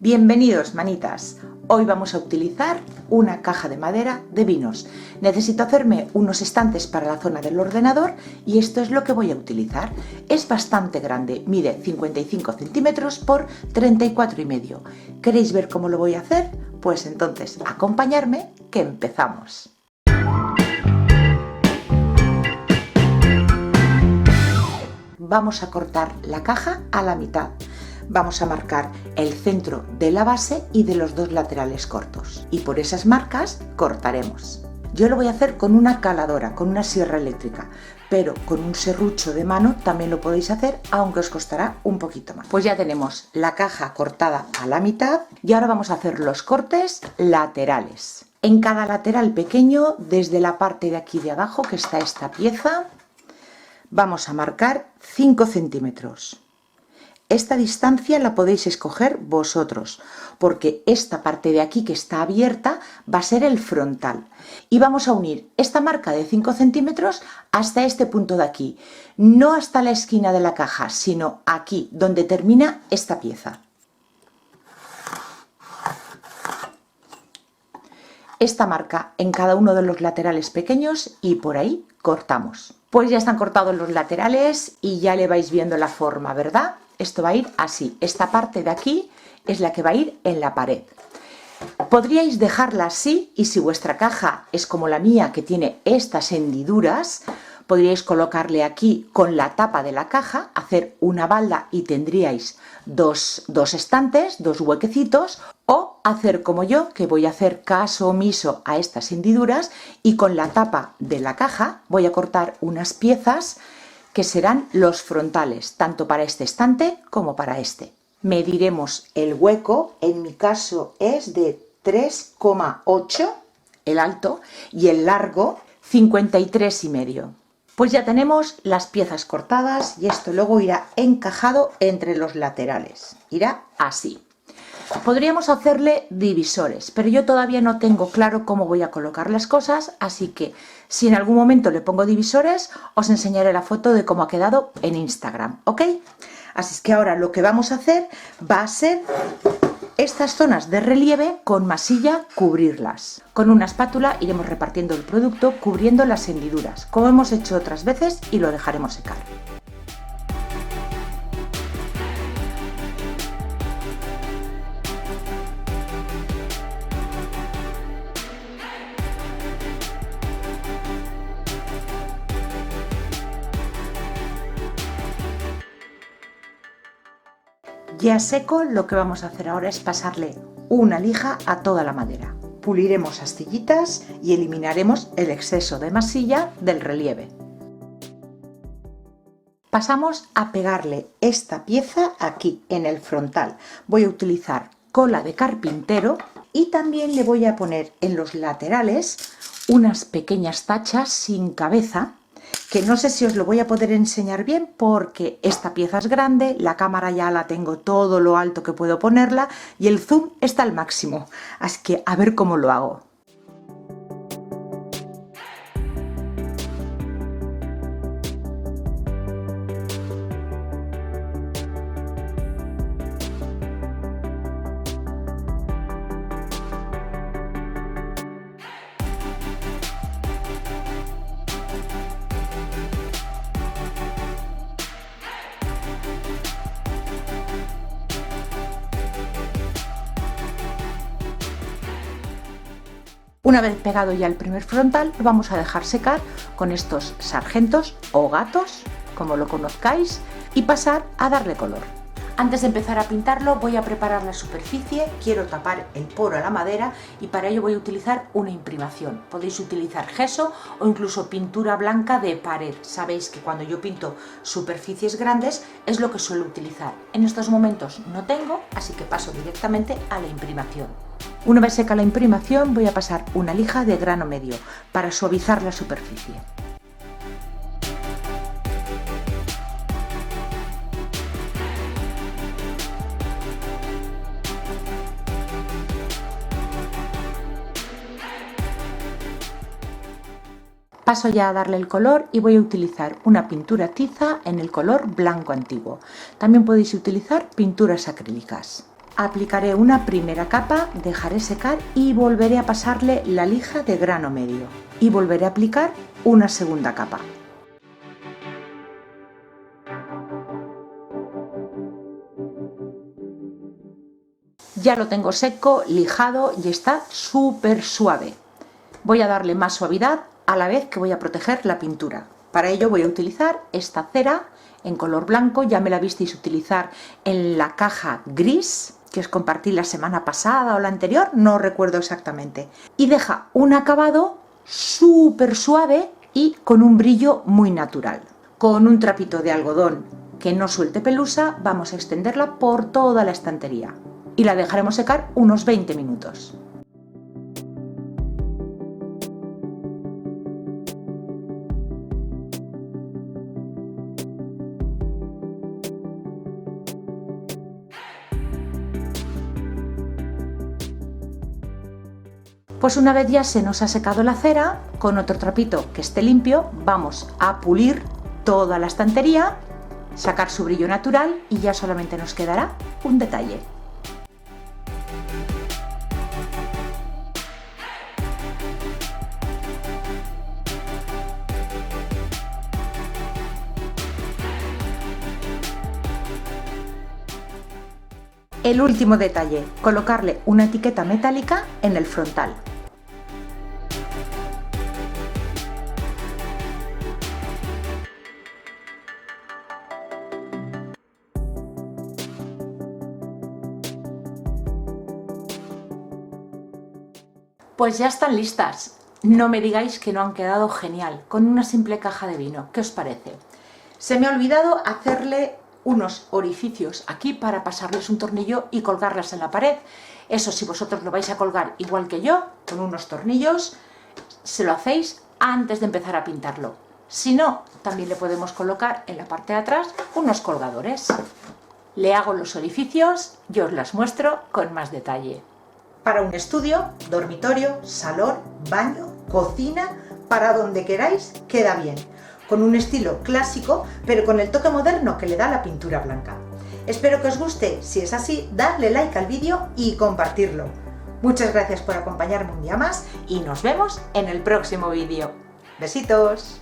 Bienvenidos, manitas. Hoy vamos a utilizar una caja de madera de vinos. Necesito hacerme unos estantes para la zona del ordenador y esto es lo que voy a utilizar. Es bastante grande, mide 55 centímetros por 34,5. ¿Queréis ver cómo lo voy a hacer? Pues entonces acompañarme que empezamos. Vamos a cortar la caja a la mitad. Vamos a marcar el centro de la base y de los dos laterales cortos y por esas marcas cortaremos. Yo lo voy a hacer con una caladora, con una sierra eléctrica, pero con un serrucho de mano también lo podéis hacer, aunque os costará un poquito más. Pues ya tenemos la caja cortada a la mitad y ahora vamos a hacer los cortes laterales. En cada lateral pequeño, desde la parte de aquí de abajo, que está esta pieza, vamos a marcar 5 centímetros. Esta distancia la podéis escoger vosotros, porque esta parte de aquí que está abierta va a ser el frontal. Y vamos a unir esta marca de 5 centímetros hasta este punto de aquí, no hasta la esquina de la caja, sino aquí, donde termina esta pieza. Esta marca en cada uno de los laterales pequeños y por ahí cortamos. Pues ya están cortados los laterales y ya le vais viendo la forma, ¿verdad? Esto va a ir así, esta parte de aquí es la que va a ir en la pared. Podríais dejarla así y si vuestra caja es como la mía que tiene estas hendiduras, podríais colocarle aquí con la tapa de la caja, hacer una balda y tendríais dos estantes, dos huequecitos, o hacer como yo, que voy a hacer caso omiso a estas hendiduras y con la tapa de la caja voy a cortar unas piezas que serán los frontales, tanto para este estante como para este. Mediremos el hueco, en mi caso es de 3,8 el alto y el largo 53,5. Pues ya tenemos las piezas cortadas y esto luego irá encajado entre los laterales. Irá así. Podríamos hacerle divisores, pero yo todavía no tengo claro cómo voy a colocar las cosas, así que si en algún momento le pongo divisores, os enseñaré la foto de cómo ha quedado en Instagram, ¿ok? Así es que ahora lo que vamos a hacer va a ser estas zonas de relieve con masilla cubrirlas. Con una espátula iremos repartiendo el producto cubriendo las hendiduras, como hemos hecho otras veces y lo dejaremos secar. Ya seco, lo que vamos a hacer ahora es pasarle una lija a toda la madera. Puliremos astillitas y eliminaremos el exceso de masilla del relieve. Pasamos a pegarle esta pieza aquí en el frontal. Voy a utilizar cola de carpintero y también le voy a poner en los laterales unas pequeñas tachas sin cabeza, que no sé si os lo voy a poder enseñar bien porque esta pieza es grande, la cámara ya la tengo todo lo alto que puedo ponerla y el zoom está al máximo, así que a ver cómo lo hago. Una vez pegado ya el primer frontal, lo vamos a dejar secar con estos sargentos o gatos, como lo conozcáis, y pasar a darle color. Antes de empezar a pintarlo voy a preparar la superficie, quiero tapar el poro a la madera y para ello voy a utilizar una imprimación. Podéis utilizar gesso o incluso pintura blanca de pared. Sabéis que cuando yo pinto superficies grandes es lo que suelo utilizar. En estos momentos no tengo, así que paso directamente a la imprimación. Una vez seca la imprimación voy a pasar una lija de grano medio para suavizar la superficie. Paso ya a darle el color y voy a utilizar una pintura tiza en el color blanco antiguo. También podéis utilizar pinturas acrílicas. Aplicaré una primera capa, dejaré secar y volveré a pasarle la lija de grano medio. Y volveré a aplicar una segunda capa. Ya lo tengo seco, lijado y está súper suave. Voy a darle más suavidad a la vez que voy a proteger la pintura. Para ello voy a utilizar esta cera en color blanco, ya me la visteis utilizar en la caja gris, que os compartí la semana pasada o la anterior, no recuerdo exactamente. Y deja un acabado súper suave y con un brillo muy natural. Con un trapito de algodón que no suelte pelusa, vamos a extenderla por toda la estantería. Y la dejaremos secar unos 20 minutos. Pues una vez ya se nos ha secado la cera, con otro trapito que esté limpio, vamos a pulir toda la estantería, sacar su brillo natural y ya solamente nos quedará un detalle. El último detalle, colocarle una etiqueta metálica en el frontal. Pues ya están listas. No me digáis que no han quedado genial, con una simple caja de vino. ¿Qué os parece? Se me ha olvidado hacerle unos orificios aquí para pasarles un tornillo y colgarlas en la pared. Eso, si vosotros lo vais a colgar igual que yo, con unos tornillos, se lo hacéis antes de empezar a pintarlo. Si no, también le podemos colocar en la parte de atrás unos colgadores. Le hago los orificios y os las muestro con más detalle. Para un estudio, dormitorio, salón, baño, cocina, para donde queráis, queda bien. Con un estilo clásico, pero con el toque moderno que le da la pintura blanca. Espero que os guste. Si es así, dadle like al vídeo y compartirlo. Muchas gracias por acompañarme un día más y nos vemos en el próximo vídeo. ¡Besitos!